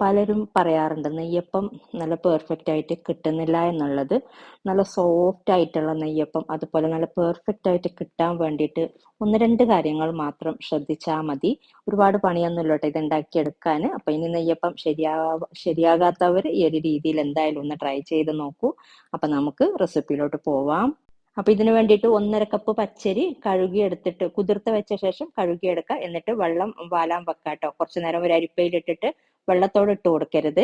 പലരും പറയാറുണ്ട് നെയ്യപ്പം നല്ല പെർഫെക്റ്റ് ആയിട്ട് കിട്ടുന്നില്ല എന്നുള്ളത്. നല്ല സോഫ്റ്റ് ആയിട്ടുള്ള നെയ്യപ്പം അതുപോലെ നല്ല പെർഫെക്റ്റ് ആയിട്ട് കിട്ടാൻ വേണ്ടിയിട്ട് ഒന്ന് രണ്ട് കാര്യങ്ങൾ മാത്രം ശ്രദ്ധിച്ചാൽ മതി. ഒരുപാട് പണിയൊന്നുമില്ല കേട്ടോ ഇത് ഉണ്ടാക്കിയെടുക്കാൻ. അപ്പൊ ഇനി നെയ്യപ്പം ശരിയാകാത്തവർ ഈ ഒരു രീതിയിൽ എന്തായാലും ഒന്ന് ട്രൈ ചെയ്ത് നോക്കൂ. അപ്പൊ നമുക്ക് റെസിപ്പിയിലോട്ട് പോവാം. അപ്പൊ ഇതിന് വേണ്ടിയിട്ട് 1.5 കപ്പ് പച്ചരി കഴുകി എടുത്തിട്ട് കുതിർത്ത് വെച്ച ശേഷം കഴുകിയെടുക്കുക. എന്നിട്ട് വെള്ളം വാലാൻ വെക്കുക കേട്ടോ. കുറച്ചു നേരം ഒരു അരിപ്പയിലിട്ടിട്ട് വെള്ളത്തോട് ഇട്ട് കൊടുക്കരുത്.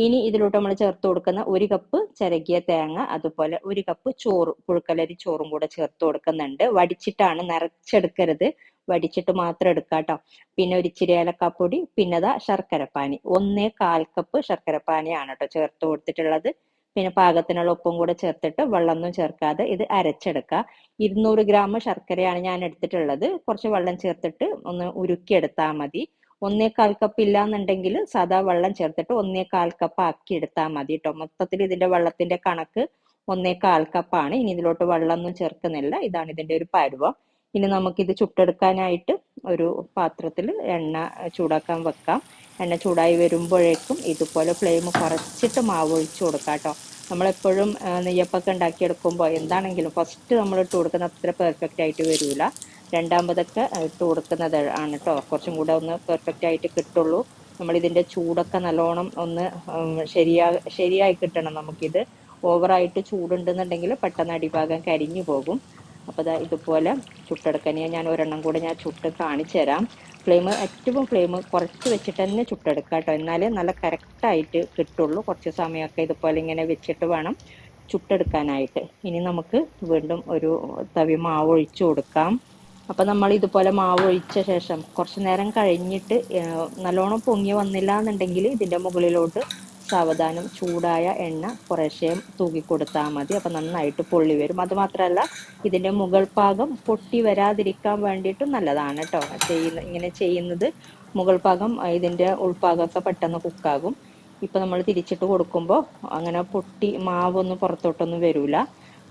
ഇനി ഇതിലോട്ട് നമ്മൾ ചേർത്ത് കൊടുക്കുന്ന 1 കപ്പ് ചിരകിയ തേങ്ങ, അതുപോലെ 1 കപ്പ് ചോറ്, പുഴുക്കലരി ചോറും കൂടെ ചേർത്ത് കൊടുക്കുന്നുണ്ട്. വടിച്ചിട്ടാണ്, നിറച്ചെടുക്കരുത്, വടിച്ചിട്ട് മാത്രം എടുക്കുക കേട്ടോ. പിന്നെ ഒരു ഇച്ചിരി ഏലക്കാപ്പൊടി, പിന്നെ ശർക്കരപ്പാനി, 1/4 കപ്പ് ശർക്കരപ്പാനിയാണ് കേട്ടോ ചേർത്ത് കൊടുത്തിട്ടുള്ളത്. പിന്നെ പാകത്തിനുള്ള ഉപ്പും കൂടെ ചേർത്തിട്ട് വെള്ളമൊന്നും ചേർക്കാതെ ഇത് അരച്ചെടുക്കുക. 200 ഗ്രാം ശർക്കരയാണ് ഞാൻ എടുത്തിട്ടുള്ളത്. കുറച്ച് വെള്ളം ചേർത്തിട്ട് ഒന്ന് ഉരുക്കിയെടുത്താൽ മതി. 1/4 കപ്പ് ഇല്ലാന്നുണ്ടെങ്കിൽ സാധാ വെള്ളം ചേർത്തിട്ട് 1/4 കപ്പ് ആക്കി എടുത്താൽ മതി കേട്ടോ. മൊത്തത്തിൽ ഇതിന്റെ വെള്ളത്തിന്റെ കണക്ക് 1/4 കപ്പാണ്. ഇനി ഇതിലോട്ട് വെള്ളമൊന്നും ചേർക്കുന്നില്ല. ഇതാണ് ഇതിന്റെ ഒരു പരുവം. ഇനി നമുക്കിത് ചുട്ടെടുക്കാനായിട്ട് ഒരു പാത്രത്തിൽ എണ്ണ ചൂടാക്കാൻ വെക്കാം. എണ്ണ ചൂടായി വരുമ്പോഴേക്കും ഇതുപോലെ ഫ്ലെയിം കുറച്ചിട്ട് മാവ് ഒഴിച്ചു കൊടുക്കാം കേട്ടോ. നമ്മളെപ്പോഴും നെയ്യപ്പൊക്കെ ഉണ്ടാക്കിയെടുക്കുമ്പോൾ എന്താണെങ്കിലും ഫസ്റ്റ് നമ്മൾ ഇട്ട് കൊടുക്കുന്ന അത്ര പെർഫെക്റ്റ് ആയിട്ട് വരൂല. രണ്ടാമതൊക്കെ ഇട്ട് കൊടുക്കുന്നത് ആണ് കേട്ടോ കുറച്ചും കൂടെ ഒന്ന് പെർഫെക്റ്റ് ആയിട്ട് കിട്ടുള്ളൂ. നമ്മൾ ഇതിന്റെ ചൂടൊക്കെ നല്ലോണം ഒന്ന് ശരിയായി കിട്ടണം നമുക്കിത്. ഓവറായിട്ട് ചൂടുണ്ടെന്നുണ്ടെങ്കിൽ പെട്ടെന്ന് അടിഭാഗം കരിഞ്ഞു പോകും. അപ്പോൾ ഇതുപോലെ ചുട്ടെടുക്കാൻ ഞാൻ ഒരെണ്ണം കൂടെ ഞാൻ ചുട്ട് കാണിച്ചു തരാം. ഏറ്റവും ഫ്ലെയിം കുറച്ച് വെച്ചിട്ട് തന്നെ ചുട്ടെടുക്കുക കേട്ടോ. എന്നാലേ നല്ല കറക്റ്റായിട്ട് കിട്ടുള്ളൂ. കുറച്ച് സമയമൊക്കെ ഇതുപോലെ ഇങ്ങനെ വെച്ചിട്ട് വേണം ചുട്ടെടുക്കാനായിട്ട്. ഇനി നമുക്ക് വീണ്ടും ഒരു തവി മാവ് ഒഴിച്ചു കൊടുക്കാം. അപ്പൊ നമ്മൾ ഇതുപോലെ മാവ് ഒഴിച്ച ശേഷം കുറച്ചു നേരം കഴിഞ്ഞിട്ട് നല്ലോണം പൊങ്ങി വന്നില്ല എന്നുണ്ടെങ്കിൽ ഇതിന്റെ മുകളിലോട്ട് സാവധാനം ചൂടായ എണ്ണ കുറേശ്ശെ തൂക്കി കൊടുത്താൽ മതി. അപ്പൊ നന്നായിട്ട് പൊള്ളി വരും. അത് മാത്രമല്ല ഇതിന്റെ മുകൾ ഭാഗം പൊട്ടി വരാതിരിക്കാൻ വേണ്ടിയിട്ടും നല്ലതാണ് കേട്ടോ. ഇങ്ങനെ ചെയ്യുന്നത് മുകൾ ഭാഗം ഇതിന്റെ ഉൾഭാഗമൊക്കെ പെട്ടെന്ന് കുക്കാകും. ഇപ്പൊ നമ്മൾ തിരിച്ചിട്ട് കൊടുക്കുമ്പോൾ അങ്ങനെ പൊട്ടി മാവൊന്നും പുറത്തോട്ടൊന്നും വരൂല.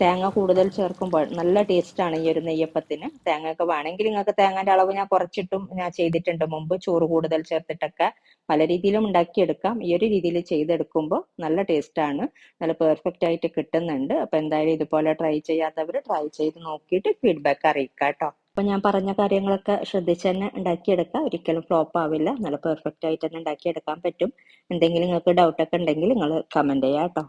തേങ്ങ കൂടുതൽ ചേർക്കുമ്പോൾ നല്ല ടേസ്റ്റ് ആണ് ഈ ഒരു നെയ്യപ്പത്തിന്. തേങ്ങ ഒക്കെ വേണമെങ്കിൽ നിങ്ങൾക്ക് തേങ്ങന്റെ അളവ് ഞാൻ കുറച്ചിട്ടും ഞാൻ ചെയ്തിട്ടുണ്ട് മുമ്പ്. ചോറ് കൂടുതൽ ചേർത്തിട്ടൊക്കെ പല രീതിയിലും ഉണ്ടാക്കിയെടുക്കാം. ഈ ഒരു രീതിയിൽ ചെയ്തെടുക്കുമ്പോൾ നല്ല ടേസ്റ്റ് ആണ്, നല്ല പെർഫെക്റ്റ് ആയിട്ട് കിട്ടുന്നുണ്ട്. അപ്പൊ എന്തായാലും ഇതുപോലെ ട്രൈ ചെയ്യാത്തവർ ട്രൈ ചെയ്ത് നോക്കിയിട്ട് ഫീഡ്ബാക്ക് അറിയിക്കാം കേട്ടോ. അപ്പൊ ഞാൻ പറഞ്ഞ കാര്യങ്ങളൊക്കെ ശ്രദ്ധിച്ച് തന്നെ ഉണ്ടാക്കിയെടുക്കാം. ഒരിക്കലും ഫ്ലോപ്പ് ആവില്ല. നല്ല പെർഫെക്റ്റ് ആയിട്ട് തന്നെ ഉണ്ടാക്കിയെടുക്കാൻ പറ്റും. എന്തെങ്കിലും നിങ്ങൾക്ക് ഡൗട്ട് ഒക്കെ ഉണ്ടെങ്കിൽ നിങ്ങൾ കമന്റ് ചെയ്യാം കേട്ടോ.